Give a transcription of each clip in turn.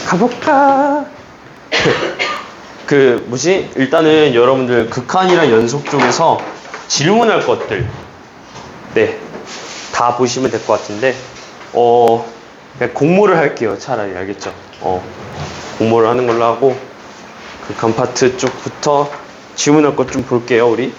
가볼까? 일단은 여러분들 극한이랑 연속 쪽에서 질문할 것들, 네, 다 보시면 될 것 같은데, 그냥 공모를 할게요. 차라리, 알겠죠? 공모를 하는 걸로 하고, 극한 파트 쪽부터 질문할 것 좀 볼게요, 우리.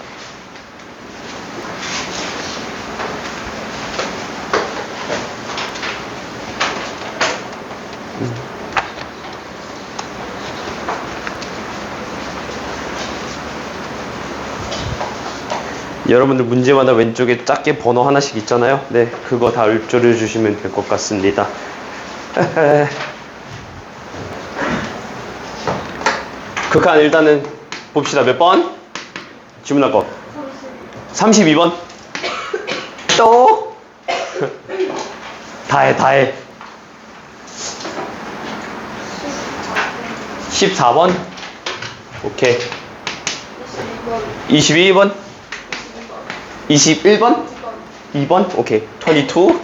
여러분들 문제마다 왼쪽에 작게 번호 하나씩 있잖아요. 네, 그거 다 읊조려 주시면 될 것 같습니다. 극한 일단은 봅시다. 몇 번? 질문할 거. 32번. 또? 다해. 14번. 오케이. 22번. 21번? 2번? 오케이. 22.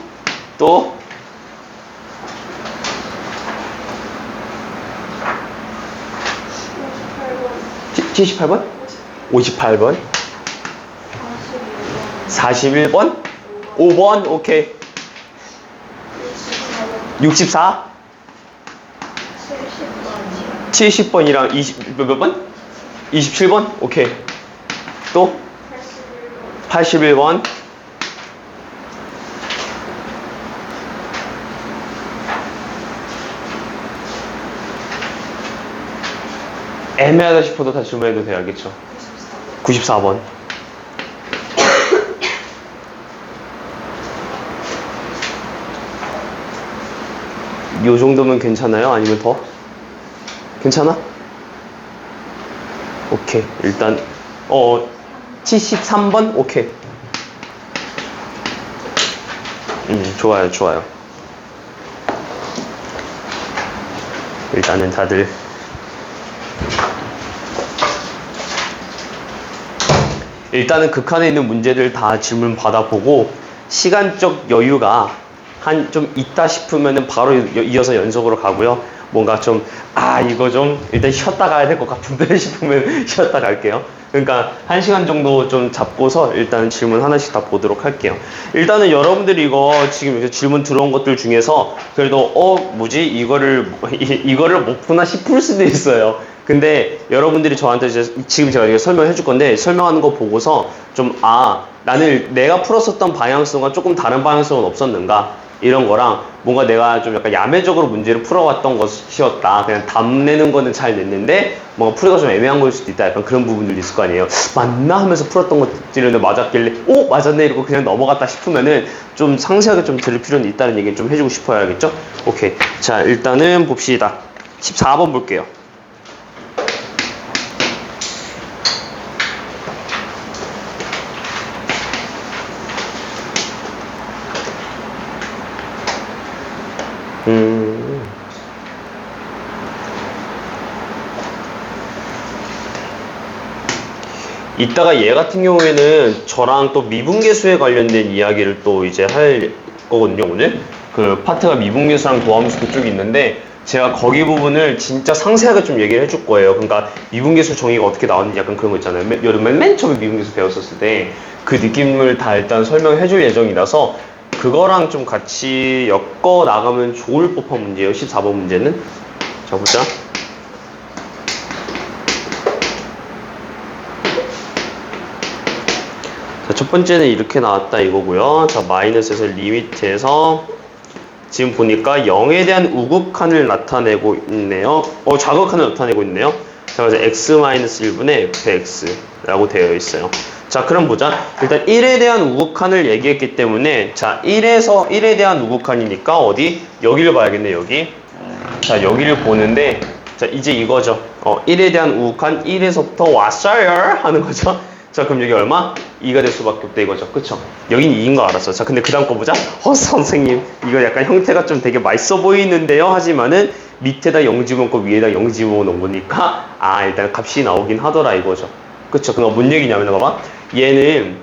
또? 78번? 58번? 41번? 5번? 오케이. 64? 70번이랑 20, 몇 번? 27번? 오케이. 또? 81번? 애매하다 싶어도 다 질문해도 돼요. 알겠죠? 94번. 요 정도면 괜찮아요? 아니면 더? 괜찮아? 오케이. 일단 73번? 오케이. 좋아요. 일단은 다들 일단은 극한에 있는 문제들 다 질문 받아보고 시간적 여유가 한 좀 있다 싶으면은 바로 이어서 연속으로 가고요. 뭔가 좀 이거 좀 일단 쉬었다 가야 될 것 같은데 싶으면 쉬었다 갈게요. 그러니까 1시간 정도 좀 잡고서 일단 질문 하나씩 다 보도록 할게요. 일단은 여러분들이 이거 지금 이렇게 질문 들어온 것들 중에서 그래도 뭐지 이거를 못 푸나 싶을 수도 있어요. 근데 여러분들이 저한테 이제 지금 제가 이거 설명해 줄 건데 설명하는 거 보고서 좀 나는 내가 풀었었던 방향성과 조금 다른 방향성은 없었는가 이런 거랑 뭔가 내가 좀 약간 야매적으로 문제를 풀어왔던 것이었다. 그냥 답 내는 거는 잘 냈는데 뭔가 풀기가 좀 애매한 거일 수도 있다. 약간 그런 부분들이 있을 거 아니에요. 맞나 하면서 풀었던 것들은 맞았길래 맞았네 이러고 그냥 넘어갔다 싶으면은 좀 상세하게 좀 들을 필요는 있다는 얘기를 좀 해주고 싶어요. 알겠죠? 오케이. 자, 일단은 봅시다. 14번 볼게요. 이따가 얘 같은 경우에는 저랑 또 미분계수에 관련된 이야기를 또 이제 할 거거든요. 오늘 그 파트가 미분계수랑 도함수 그쪽이 있는데 제가 거기 부분을 진짜 상세하게 좀 얘기를 해줄 거예요. 그러니까 미분계수 정의가 어떻게 나왔는지 약간 그런 거 있잖아요. 여름에 맨 처음에 미분계수 배웠었을 때 그 느낌을 다 일단 설명해 줄 예정이라서 그거랑 좀 같이 엮어 나가면 좋을 법한 문제예요. 14번 문제는. 자, 보자. 자, 첫 번째는 이렇게 나왔다 이거고요. 자, 마이너스에서 리미트에서 지금 보니까 0에 대한 우극한을 나타내고 있네요. 좌극한을 나타내고 있네요. 자, 그래서 x-1분의 fx라고 되어 있어요. 자, 그럼 보자. 일단 1에 대한 우극한을 얘기했기 때문에 자, 1에 대한 우극한이니까 어디? 여기를 봐야겠네, 여기. 자, 여기를 보는데 자, 이제 이거죠. 1에 대한 우극한 1에서부터 왔어요 하는 거죠. 자, 그럼 여기 얼마? 2가 될 수밖에 없다 이거죠. 그쵸? 여긴 2인 거 알았어. 자, 근데 그 다음 거 보자. 선생님 이거 약간 형태가 좀 되게 맛있어 보이는데요. 하지만은 밑에다 0 집어넣고 위에다 0 집어넣으니까 일단 값이 나오긴 하더라 이거죠. 그쵸? 그럼 뭔 얘기냐면 봐봐. 얘는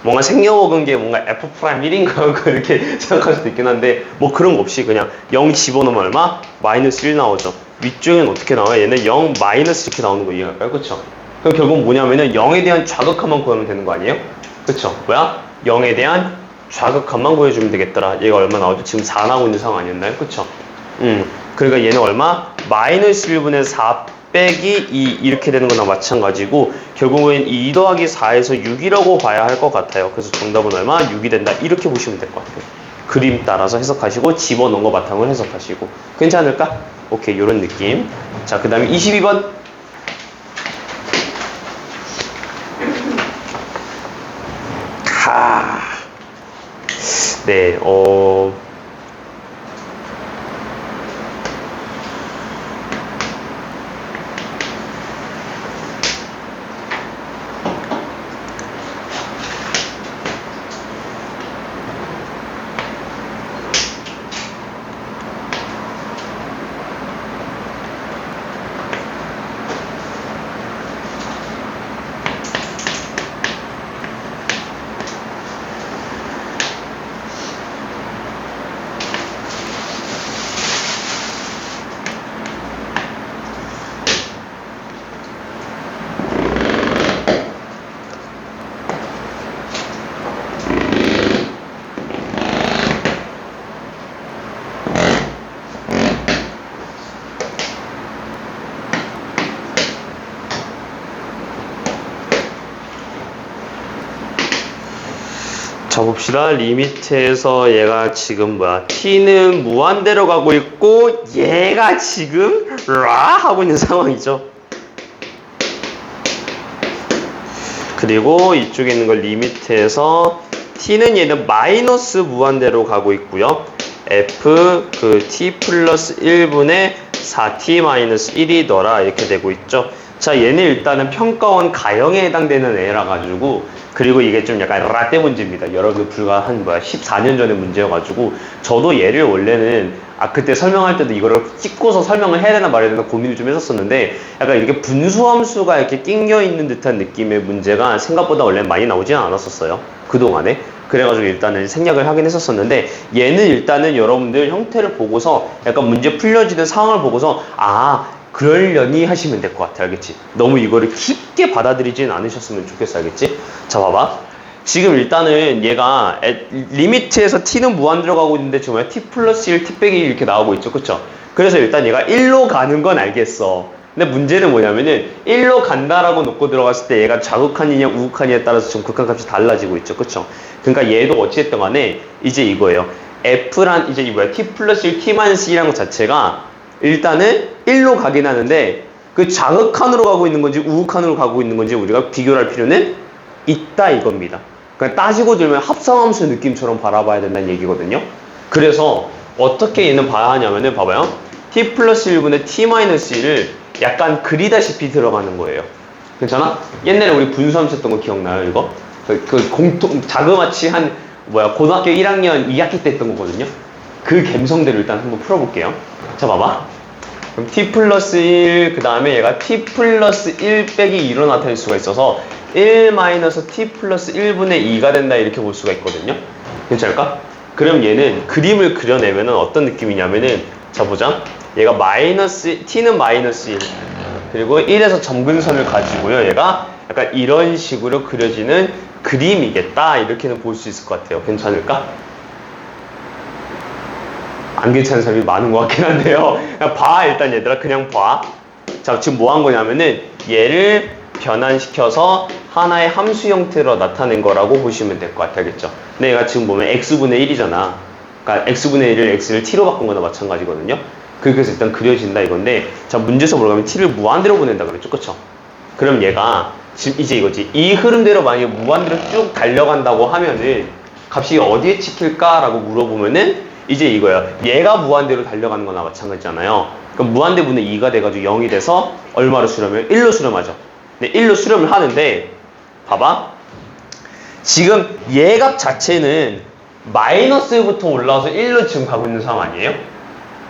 뭔가 생겨먹은 게 뭔가 f 프라임 1인가 이렇게 생각할 수도 있긴 한데 뭐 그런 거 없이 그냥 0 집어넣으면 얼마? 마이너스 1 나오죠. 위쪽엔 어떻게 나와요? 얘는 0 마이너스 이렇게 나오는 거 이해할까요? 그쵸? 그럼 결국 뭐냐면은 0에 대한 좌극함만 구하면 되는 거 아니에요? 그쵸? 뭐야? 0에 대한 좌극함만 구해주면 되겠더라. 얘가 얼마 나오죠? 지금 4 나오고 있는 상황 아니었나요? 그쵸? 그러니까 얘는 얼마? 마이너스 1분의 4 빼기 2 이렇게 되는 거나 마찬가지고 결국은 2 더하기 4에서 6이라고 봐야 할 것 같아요. 그래서 정답은 얼마? 6이 된다. 이렇게 보시면 될 것 같아요. 그림 따라서 해석하시고 집어넣은 거 바탕으로 해석하시고 괜찮을까? 오케이, 요런 느낌. 자, 그 다음에 22번. 네, 자, 봅시다. 리미트에서 얘가 지금 뭐야? t는 무한대로 가고 있고 얘가 지금 라 하고 있는 상황이죠. 그리고 이쪽에 있는 걸 리미트에서 t는 얘는 마이너스 무한대로 가고 있고요. f t 플러스 1분의 4t 마이너스 1이더라 이렇게 되고 있죠. 자, 얘는 일단은 평가원 가형에 해당되는 애라 가지고 그리고 이게 좀 약간 라떼 문제입니다. 여러분 불과 한 14년 전의 문제여가지고 저도 얘를 원래는 그때 설명할 때도 이거를 찍고서 설명을 해야 되나 말해야 되나 고민을 좀 했었는데 약간 이렇게 분수함수가 이렇게 낑겨 있는 듯한 느낌의 문제가 생각보다 원래 많이 나오지는 않았었어요. 그동안에. 그래가지고 일단은 생략을 하긴 했었었는데 얘는 일단은 여러분들 형태를 보고서 약간 문제 풀려지는 상황을 보고서 그러려니 하시면 될 것 같아. 알겠지? 너무 이거를 깊게 받아들이진 않으셨으면 좋겠어. 알겠지? 자, 봐봐. 지금 일단은 얘가 리미트에서 t는 무한대로 가고 있는데 지금 t 플러스 1, t 빼기 1 이렇게 나오고 있죠. 그쵸? 그래서 일단 얘가 1로 가는 건 알겠어. 근데 문제는 뭐냐면은 1로 간다라고 놓고 들어갔을 때 얘가 좌극한이냐 우극한이냐에 따라서 지금 극한값이 달라지고 있죠. 그쵸? 그러니까 얘도 어찌됐든 간에 이제 이거예요. f란 이제 t 플러스 1, t 마이너스 1이라는 것 자체가 일단은 1로 가긴 하는데 그 좌극한으로 가고 있는 건지 우극한으로 가고 있는 건지 우리가 비교를 할 필요는 있다 이겁니다. 그러니까 따지고 들면 합성함수 느낌처럼 바라봐야 된다는 얘기거든요. 그래서 어떻게 얘는 봐야 하냐면은 봐봐요. t 플러스 1분의 t 마이너스 1을 약간 그리다시피 들어가는 거예요. 괜찮아? 옛날에 우리 분수함수 했던 거 기억나요 이거? 자그마치 한 고등학교 1학년 2학기 때 했던 거거든요. 그 감성대로 일단 한번 풀어볼게요. 자, 봐봐. 그럼 t 플러스 1, 그 다음에 얘가 t 플러스 1 빼기 2로 나타낼 수가 있어서 1 마이너스 t 플러스 1분의 2가 된다 이렇게 볼 수가 있거든요. 괜찮을까? 그럼 얘는 그림을 그려내면은 어떤 느낌이냐면은 자, 보자. 얘가 t는 마이너스 1 그리고 1에서 점근선을 가지고요. 얘가 약간 이런 식으로 그려지는 그림이겠다 이렇게는 볼 수 있을 것 같아요. 괜찮을까? 안 괜찮은 사람이 많은 것 같긴 한데요. 그냥 봐, 일단 얘들아. 그냥 봐. 자, 지금 뭐 한 거냐면은 얘를 변환시켜서 하나의 함수 형태로 나타낸 거라고 보시면 될 것 같아요. 알겠죠? 근데 얘가 지금 보면 x분의 1이잖아. 그러니까 x분의 1을 x를 t로 바꾼 거나 마찬가지거든요. 그래서 일단 그려진다 이건데 자, 문제에서 뭐라고 하면 t를 무한대로 보낸다 그랬죠. 그쵸? 그럼 얘가 지금 이제 이거지. 이 흐름대로 만약에 무한대로 쭉 달려간다고 하면은 값이 어디에 찍힐까라고 물어보면은 이제 이거야. 얘가 무한대로 달려가는 거나 마찬가지잖아요. 그럼 무한대분의 2가 돼가지고 0이 돼서 얼마로 수렴해요? 1로 수렴하죠. 네, 1로 수렴을 하는데 봐봐. 지금 얘 값 자체는 마이너스부터 올라와서 1로 지금 가고 있는 상황 아니에요?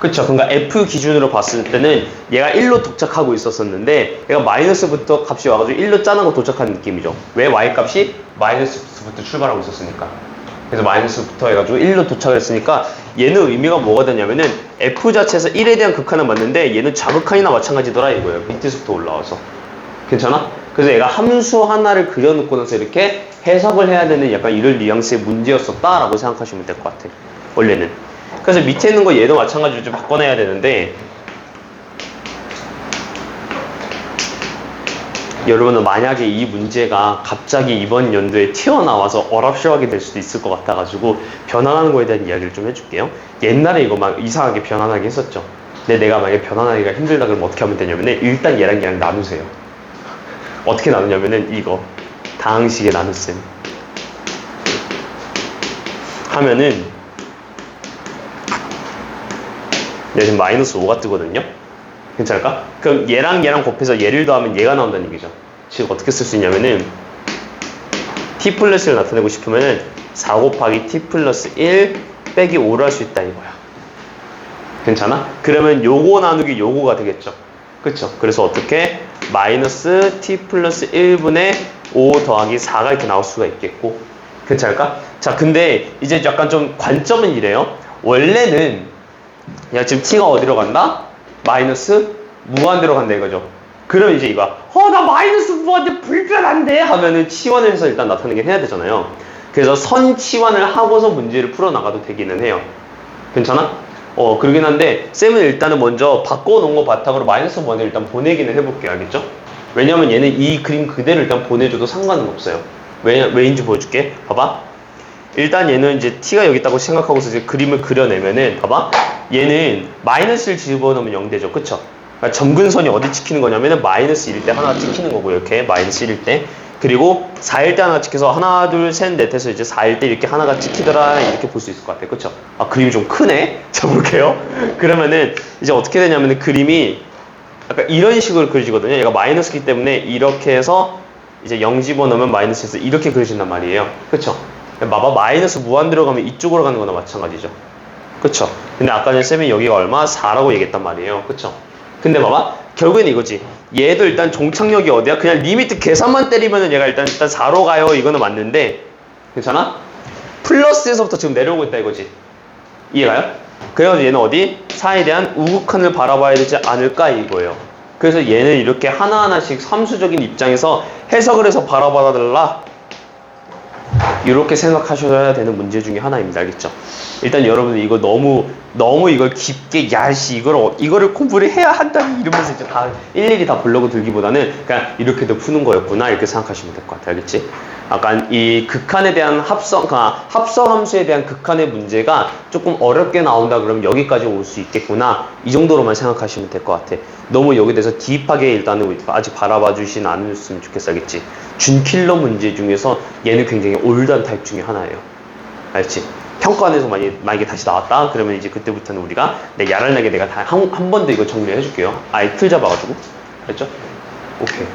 그쵸. 그러니까 F 기준으로 봤을 때는 얘가 1로 도착하고 있었는데 얘가 마이너스부터 값이 와가지고 1로 짠하고 도착하는 느낌이죠. 왜 Y 값이 마이너스부터 출발하고 있었으니까. 그래서 마이너스부터 해가지고 1로 도착을 했으니까 얘는 의미가 뭐가 되냐면은 F 자체에서 1에 대한 극한은 맞는데 얘는 좌극한이나 마찬가지더라 이거예요. 밑에서부터 올라와서. 괜찮아? 그래서 얘가 함수 하나를 그려놓고 나서 이렇게 해석을 해야 되는 약간 이런 뉘앙스의 문제였었다라고 생각하시면 될 것 같아요. 원래는. 그래서 밑에 있는 거 얘도 마찬가지로 좀 바꿔내야 되는데 여러분은 만약에 이 문제가 갑자기 이번 연도에 튀어나와서 어랍쇼하게 될 수도 있을 것 같아가지고 변환하는 거에 대한 이야기를 좀 해줄게요. 옛날에 이거 막 이상하게 변환하기 했었죠. 근데 내가 만약에 변환하기가 힘들다 그러면 어떻게 하면 되냐면은 일단 얘랑 나누세요. 어떻게 나누냐면은 이거 다항식에 나눗셈 하면은 얘 지금 마이너스 5가 뜨거든요. 괜찮을까? 그럼 얘랑 곱해서 얘를 더하면 얘가 나온다는 얘기죠. 즉 어떻게 쓸 수 있냐면은 t 플러스를 나타내고 싶으면은 4 곱하기 t 플러스 1 빼기 5를 할 수 있다 이거야. 괜찮아? 그러면 요거 나누기 요거가 되겠죠. 그쵸? 그래서 어떻게 마이너스 t 플러스 1분의 5 더하기 4가 이렇게 나올 수가 있겠고. 괜찮을까? 자, 근데 이제 약간 좀 관점은 이래요. 원래는 야 지금 t가 어디로 간다? 마이너스 무한대로 간다 이거죠. 그럼 이제 이거 나 마이너스 무한대 불편한데 하면은 치환을 해서 일단 나타내긴 해야 되잖아요. 그래서 선 치환을 하고서 문제를 풀어나가도 되기는 해요. 괜찮아? 그러긴 한데 쌤은 일단은 먼저 바꿔놓은 거 바탕으로 마이너스 무한대를 일단 보내기는 해볼게요. 알겠죠? 왜냐면 얘는 이 그림 그대로 일단 보내줘도 상관은 없어요. 왜인지 보여줄게. 봐봐. 일단 얘는 이제 t가 여기 있다고 생각하고서 이제 그림을 그려내면은 봐봐. 얘는 마이너스를 집어넣으면 0 되죠. 그쵸? 그러니까 점근선이 어디 찍히는 거냐면은 마이너스 1일 때 하나 찍히는 거고 이렇게 마이너스 1일 때. 그리고 4일 때 하나 찍혀서 하나 둘 셋 넷 해서 이제 4일 때 이렇게 하나가 찍히더라 이렇게 볼 수 있을 것 같아요. 그쵸? 아 그림이 좀 크네? 자 볼게요. 그러면은 이제 어떻게 되냐면은 그림이 약간 이런 식으로 그려지거든요. 얘가 마이너스이기 때문에 이렇게 해서 이제 0 집어넣으면 마이너스에서 이렇게 그려진단 말이에요. 그쵸? 봐봐 마이너스 무한대로 가면 이쪽으로 가는 거나 마찬가지죠. 그쵸? 근데 아까 전에 쌤이 여기가 얼마? 4라고 얘기했단 말이에요. 그쵸? 근데 봐봐 결국에는 이거지. 얘도 일단 종착역이 어디야? 그냥 리미트 계산만 때리면은 얘가 일단 4로 가요. 이거는 맞는데 괜찮아? 플러스에서부터 지금 내려오고 있다 이거지. 이해가요? 그래가지고 얘는 어디? 4에 대한 우극한을 바라봐야 되지 않을까 이거예요. 그래서 얘는 이렇게 하나하나씩 함수적인 입장에서 해석을 해서 바라봐 달라 이렇게 생각하셔야 되는 문제 중에 하나입니다. 알겠죠? 일단 여러분들 이거 너무 이걸 깊게 야씨 이거를 공부를 해야 한다니 이러면서 이제 다 일일이 다 블로그 들기보다는 그냥 이렇게도 푸는 거였구나 이렇게 생각하시면 될 것 같아요. 알겠지? 약간 이 극한에 대한 합성함수에 대한 극한의 문제가 조금 어렵게 나온다 그러면 여기까지 올 수 있겠구나 이 정도로만 생각하시면 될 것 같아. 너무 여기 대해서 딥하게 일단은 아직 바라봐 주진 않으셨으면 좋겠어. 알겠지? 준킬러 문제 중에서 얘는 굉장히 올드한 타입 중에 하나예요. 알지? 평가원에서 만약에 다시 나왔다 그러면 이제 그때부터는 우리가 야랄나게 내가 다 한 번 더 이거 정리해 줄게요. 아예 틀 잡아가지고. 알겠죠? 오케이.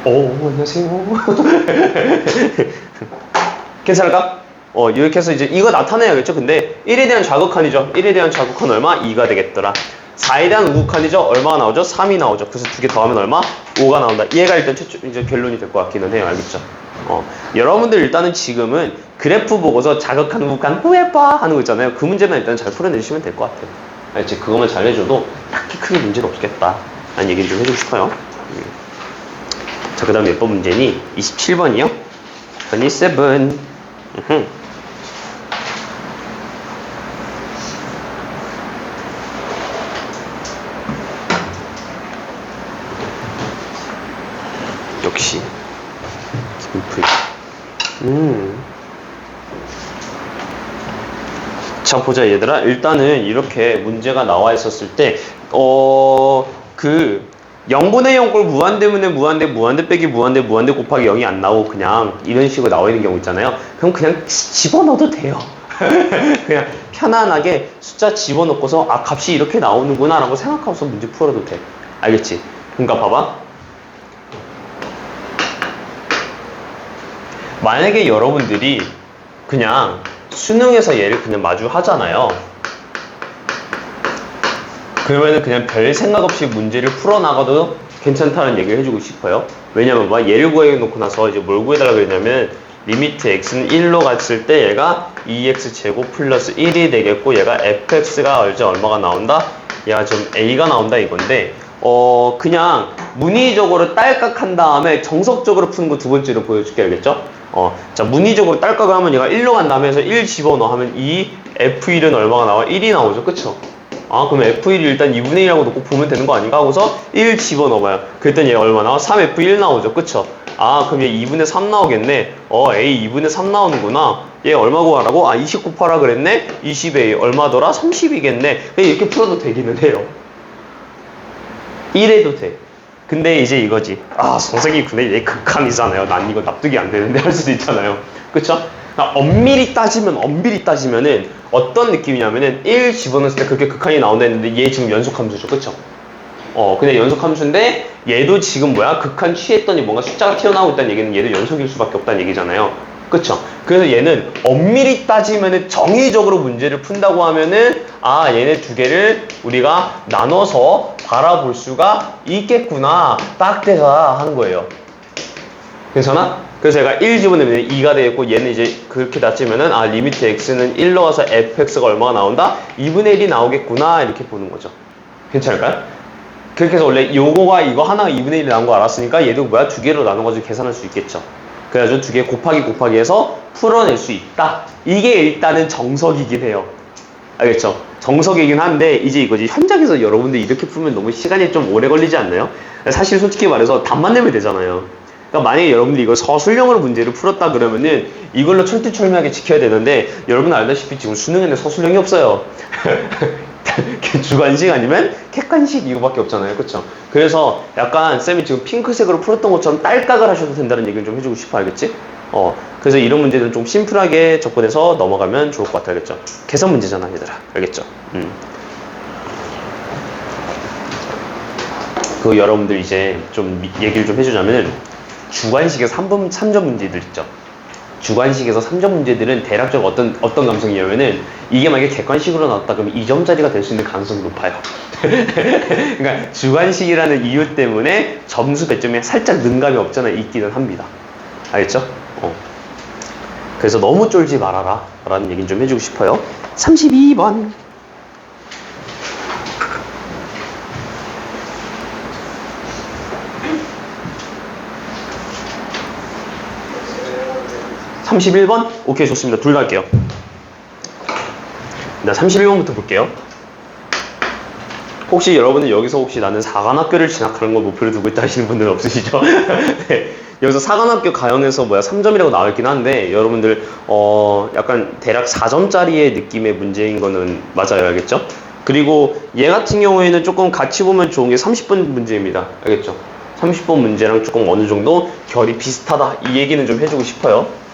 안녕하세요. 괜찮을까? 이렇게 해서 이제 이거 나타내야겠죠? 근데 1에 대한 좌극한이죠. 1에 대한 좌극한 얼마? 2가 되겠더라. 4에 대한 우극한이죠? 얼마가 나오죠? 3이 나오죠. 그래서 두 개 더하면 얼마? 5가 나온다. 얘가 일단 이제 결론이 될 것 같기는 해요. 알겠죠? 여러분들 일단은 지금은 그래프 보고서 자극한 우극한 후회봐 하는 거 있잖아요. 그 문제만 일단 잘 풀어내주시면 될 것 같아요. 알겠지? 그거만 잘 해줘도 딱히 크게 문제는 없겠다. 라는 얘기를 좀 해주고 싶어요. 자, 그 다음 몇 번 문제니? 27번이요? 27. 역시 김프. 자 보자 얘들아. 일단은 이렇게 문제가 나와 있었을 때 0분의 0 꼴 무한대 빼기 무한대 곱하기 0이 안 나오고 그냥 이런 식으로 나와 있는 경우 있잖아요. 그럼 그냥 집어넣어도 돼요. 그냥 편안하게 숫자 집어넣고서 값이 이렇게 나오는구나 라고 생각하고서 문제 풀어도 돼. 알겠지? 그러니까 봐봐. 만약에 여러분들이 그냥 수능에서 얘를 그냥 마주 하잖아요. 그러면은 그냥 별 생각 없이 문제를 풀어나가도 괜찮다는 얘기를 해주고 싶어요. 왜냐면 뭐 얘를 구해놓고 나서 이제 뭘 구해달라고 했냐면 리미트 x는 1로 갔을 때 얘가 2x제곱 플러스 1이 되겠고 얘가 fx가 얼마가 나온다? 얘가 좀 a가 나온다 이건데 그냥 문의적으로 딸깍한 다음에 정석적으로 푸는 거 두 번째로 보여줄게 알겠죠? 자 문의적으로 딸깍을 하면 얘가 1로 간 다음에 해서 1 집어넣어 하면 이 f1은 얼마가 나와? 1이 나오죠 그쵸? 그럼 f1이 일단 2분의 1이라고 놓고 보면 되는 거 아닌가? 하고서 1 집어넣어봐요. 그랬더니 얘가 얼마 나와? 3f1 나오죠. 그쵸? 그럼 얘 2분의 3 나오겠네. a 2분의 3 나오는구나. 얘 얼마 구하라고? 20 곱하라 그랬네? 20a 얼마더라? 30이겠네. 이렇게 풀어도 되기는 해요. 1해도 돼. 근데 이제 이거지. 선생님 근데 얘 극한이잖아요. 난 이거 납득이 안 되는데 할 수도 있잖아요. 그쵸? 엄밀히 따지면은 어떤 느낌이냐면은 1 집어넣었을 때 그렇게 극한이 나온다 했는데 얘 지금 연속함수죠. 그쵸? 근데 연속함수인데 얘도 지금 극한 취했더니 뭔가 숫자가 튀어나오고 있다는 얘기는 얘도 연속일 수밖에 없다는 얘기잖아요. 그쵸? 그래서 얘는 엄밀히 따지면은 정의적으로 문제를 푼다고 하면은 얘네 두 개를 우리가 나눠서 바라볼 수가 있겠구나. 딱 돼서 하는 거예요. 괜찮아? 그래서 얘가 1 집어넣으면 2가 되겠고 얘는 이제 그렇게 놔지면은 리미트 x는 1로 가서 fx가 얼마가 나온다? 2분의 1이 나오겠구나 이렇게 보는 거죠. 괜찮을까요? 그렇게 해서 원래 이거 하나가 2분의 1이 나온 거 알았으니까 얘도 두 개로 나눠가지고 계산할 수 있겠죠. 그래가지고 두 개 곱하기 해서 풀어낼 수 있다. 이게 일단은 정석이긴 해요. 알겠죠? 정석이긴 한데 이제 이거지. 현장에서 여러분들 이렇게 풀면 너무 시간이 좀 오래 걸리지 않나요? 사실 솔직히 말해서 답만 내면 되잖아요. 그러니까 만약에 여러분들이 이거 서술형으로 문제를 풀었다 그러면은 이걸로 철두철미하게 지켜야 되는데 여러분 알다시피 지금 수능에는 서술형이 없어요. 주관식 아니면 객관식 이거밖에 없잖아요. 그쵸? 그래서 약간 쌤이 지금 핑크색으로 풀었던 것처럼 딸깍을 하셔도 된다는 얘기를 좀 해주고 싶어. 알겠지? 그래서 이런 문제들은 좀 심플하게 접근해서 넘어가면 좋을 것 같아. 알겠죠? 계산 문제잖아 얘들아. 알겠죠? 그 여러분들 이제 좀 얘기를 좀 해주자면은 주관식에서 3점 문제들 있죠. 주관식에서 3점 문제들은 대략적으로 어떤 감성이냐면은 이게 만약에 객관식으로 나왔다 그러면 2점짜리가 될 수 있는 가능성이 높아요. 그러니까 주관식이라는 이유 때문에 점수 배점에 살짝 능감이 없잖아 있기는 합니다. 알겠죠? 그래서 너무 쫄지 말아라 라는 얘기는 좀 해주고 싶어요. 32번 31번? 오케이 좋습니다. 둘 다 할게요. 31번부터 볼게요. 혹시 여러분은 여기서 혹시 나는 사관학교를 진학하는 걸 목표로 두고 있다 하시는 분들은 없으시죠? 네. 여기서 사관학교 가형에서 3점이라고 나와 있긴 한데 여러분들 약간 대략 4점짜리의 느낌의 문제인 거는 맞아요. 알겠죠? 그리고 얘 같은 경우에는 조금 같이 보면 좋은 게 30번 문제입니다. 알겠죠? 30번 문제랑 조금 어느 정도 결이 비슷하다 이 얘기는 좀 해주고 싶어요.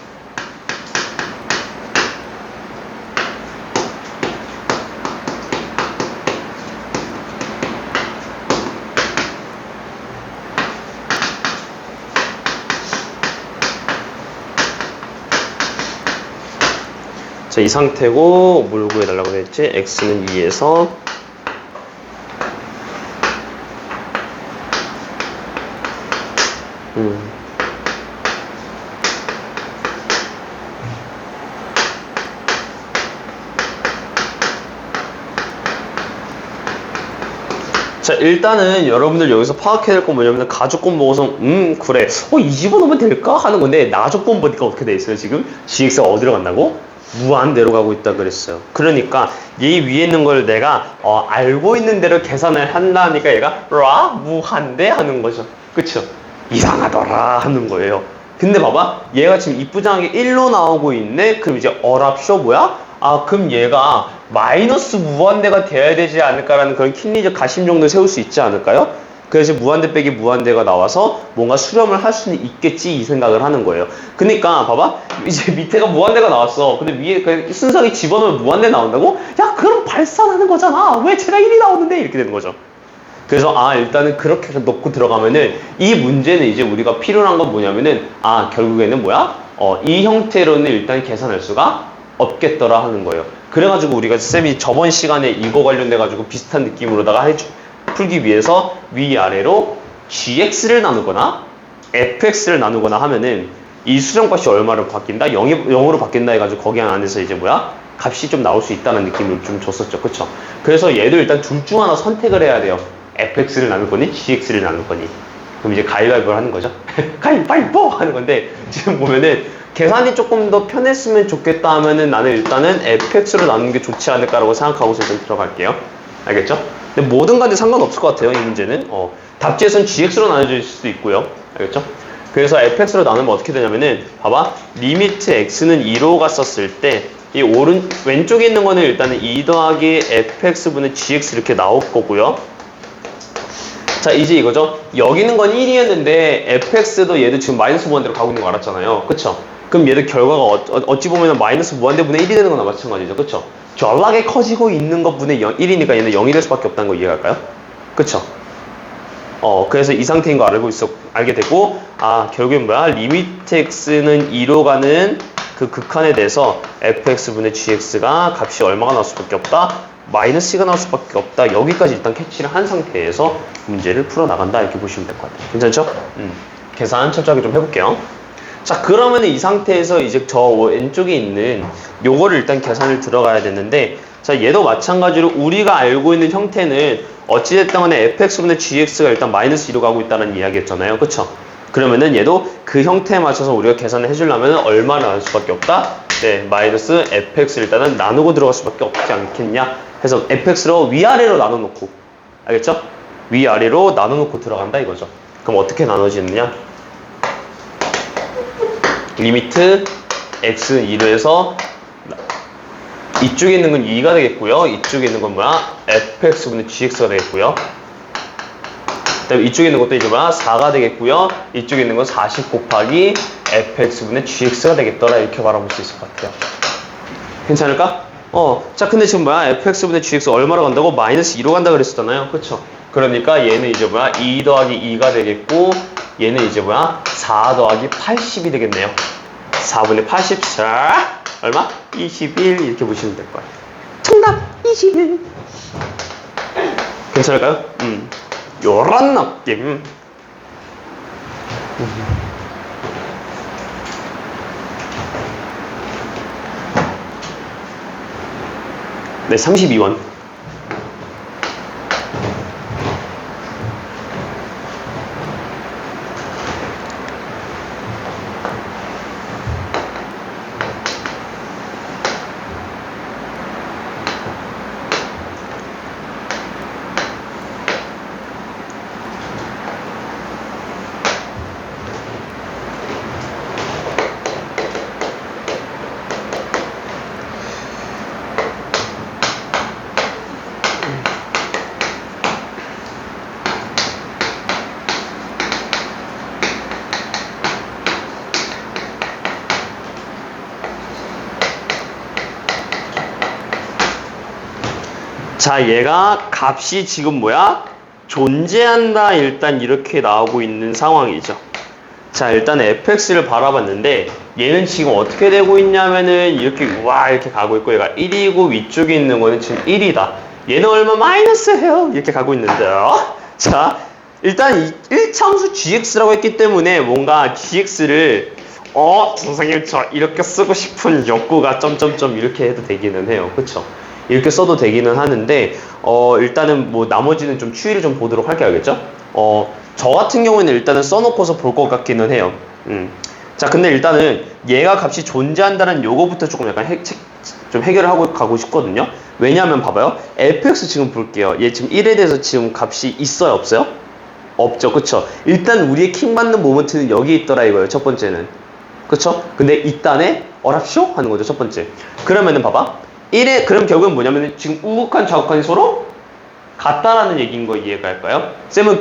자, 이 상태고 뭘 구해달라고 했지? x는 2에서 자, 일단은 여러분들 여기서 파악해야 될 건 뭐냐면 가조건 보고서 그래 이 집어넣으면 될까? 하는 건데 나조건 보니까 어떻게 돼 있어요 지금? gx가 어디로 간다고? 무한대로 가고 있다 그랬어요. 그러니까 이 위에 있는 걸 내가 알고 있는 대로 계산을 한다니까 얘가 무한대 하는 거죠. 그쵸? 이상하더라 하는 거예요. 근데 봐봐 얘가 지금 이쁘장하게 1로 나오고 있네. 그럼 이제 어랍쇼 뭐야? 그럼 얘가 마이너스 무한대가 돼야 되지 않을까라는 그런 킬리적 가심 정도 세울 수 있지 않을까요? 그래서 무한대 빼기 무한대가 나와서 뭔가 수렴을 할 수는 있겠지 이 생각을 하는 거예요. 그러니까 봐봐 이제 밑에가 무한대가 나왔어. 근데 위에 순서하게 집어넣으면 무한대 나온다고? 야 그럼 발산하는 거잖아. 왜 제가 1이 나오는데? 이렇게 되는 거죠. 그래서 일단은 그렇게 넣고 들어가면은 이 문제는 이제 우리가 필요한 건 뭐냐면은 결국에는 뭐야? 이 형태로는 일단 계산할 수가 없겠더라 하는 거예요. 그래가지고 우리가 쌤이 저번 시간에 이거 관련돼가지고 비슷한 느낌으로다가 풀기 위해서 위아래로 gx를 나누거나 fx를 나누거나 하면은 이 수정값이 얼마로 바뀐다? 0으로 바뀐다 해가지고 거기 안에서 이제 뭐야? 값이 좀 나올 수 있다는 느낌을 좀 줬었죠. 그쵸? 그래서 얘도 일단 둘 중 하나 선택을 해야 돼요. fx를 나눌 거니 gx를 나눌 거니. 그럼 이제 가위바위보를 하는 거죠. 가위바위보 하는 건데 지금 보면은 계산이 조금 더 편했으면 좋겠다 하면은 나는 일단은 fx로 나누는 게 좋지 않을까라고 생각하고서 일단 들어갈게요. 알겠죠? 근데 뭐든 간에 상관없을 것 같아요. 이 문제는 답지에선 gx로 나눠질 수도 있고요. 알겠죠? 그래서 fx로 나누면 어떻게 되냐면은 봐봐, 리미트 x는 2로 갔었을 때 이 왼쪽에 있는 거는 일단은 2 더하기 fx분의 gx 이렇게 나올 거고요. 자, 이제 이거죠. 여기는 건 1이었는데 fx도 얘도 지금 마이너스 무한대로 가고 있는 거 알았잖아요. 그쵸? 그럼 얘도 결과가 어찌 보면 마이너스 무한대분의 1이 되는 거나 마찬가지죠. 그쵸? 졸라게 커지고 있는 것분의 1이니까 얘는 0이 될 수밖에 없다는 거 이해할까요? 그쵸? 그래서 이 상태인 거 알게 되고, 결국엔 뭐야? 리미트 x는 2로 가는 그 극한에 대해서 fx분의 gx가 값이 얼마가 나올 수밖에 없다? 마이너스가 나올 수밖에 없다. 여기까지 일단 캐치를 한 상태에서 문제를 풀어나간다. 이렇게 보시면 될 것 같아요. 괜찮죠? 계산 철저하게 좀 해볼게요. 자, 그러면 이 상태에서 이제 저 왼쪽에 있는 요거를 일단 계산을 들어가야 되는데, 자, 얘도 마찬가지로 우리가 알고 있는 형태는 어찌됐든 간에 fx분의 gx가 일단 마이너스 2로 가고 있다는 이야기였잖아요. 그쵸? 그러면은 얘도 그 형태에 맞춰서 우리가 계산을 해주려면 얼마를 나눌 수밖에 없다? 네, 마이너스 fx를 일단은 나누고 들어갈 수밖에 없지 않겠냐? 해서 fx로 위아래로 나눠놓고, 알겠죠? 위아래로 나눠놓고 들어간다 이거죠. 그럼 어떻게 나눠지느냐? 리미트 x는 2로 해서 이쪽에 있는 건 2가 되겠고요. 이쪽에 있는 건 뭐야? fx분의 gx가 되겠고요. 그다음에 이쪽에 있는 것도 이제 뭐야? 4가 되겠고요. 이쪽에 있는 건 40 곱하기 fx분의 gx가 되겠더라. 이렇게 바라볼 수 있을 것 같아요. 괜찮을까? 자, 근데 지금 뭐야? fx분의 gx 얼마로 간다고? 마이너스 2로 간다 그랬었잖아요. 그쵸? 그러니까 얘는 이제 뭐야? 2 더하기 2가 되겠고, 얘는 이제 뭐야? 4 더하기 80이 되겠네요. 4분의 84 얼마? 21 이렇게 보시면 될 거예요. 정답 21. 괜찮을까요? 요런 느낌. 네, 32원. 자, 얘가 값이 지금 뭐야? 존재한다. 일단 이렇게 나오고 있는 상황이죠. 자, 일단 fx를 바라봤는데 얘는 지금 어떻게 되고 있냐면은 이렇게 이렇게 가고 있고, 얘가 1이고 위쪽에 있는 거는 지금 1이다. 얘는 얼마? 마이너스예요. 이렇게 가고 있는데요. 자, 일단 1차함수 gx라고 했기 때문에 뭔가 gx를 선생님 저 이렇게 쓰고 싶은 욕구가 점점점 이렇게 해도 되기는 해요. 그쵸? 이렇게 써도 되기는 하는데 일단은 뭐 나머지는 좀 추이를 좀 보도록 할게요. 알겠죠? 저 같은 경우에는 일단은 써놓고서 볼 것 같기는 해요. 자, 근데 일단은 얘가 값이 존재한다는 요거부터 조금 약간 좀 해결을 하고 가고 싶거든요. 왜냐하면 봐봐요. fx 지금 볼게요. 얘 지금 1에 대해서 지금 값이 있어요? 없어요? 없죠. 그쵸? 일단 우리의 킹 받는 모먼트는 여기 있더라 이거예요. 첫 번째는. 그쵸? 근데 이딴에 어랍쇼? 하는 거죠. 첫 번째. 그러면은 봐봐. 그럼 결국은 뭐냐면 지금 우극한 좌극한이 서로 같다라는 얘기인 거 이해가 할까요? 쌤은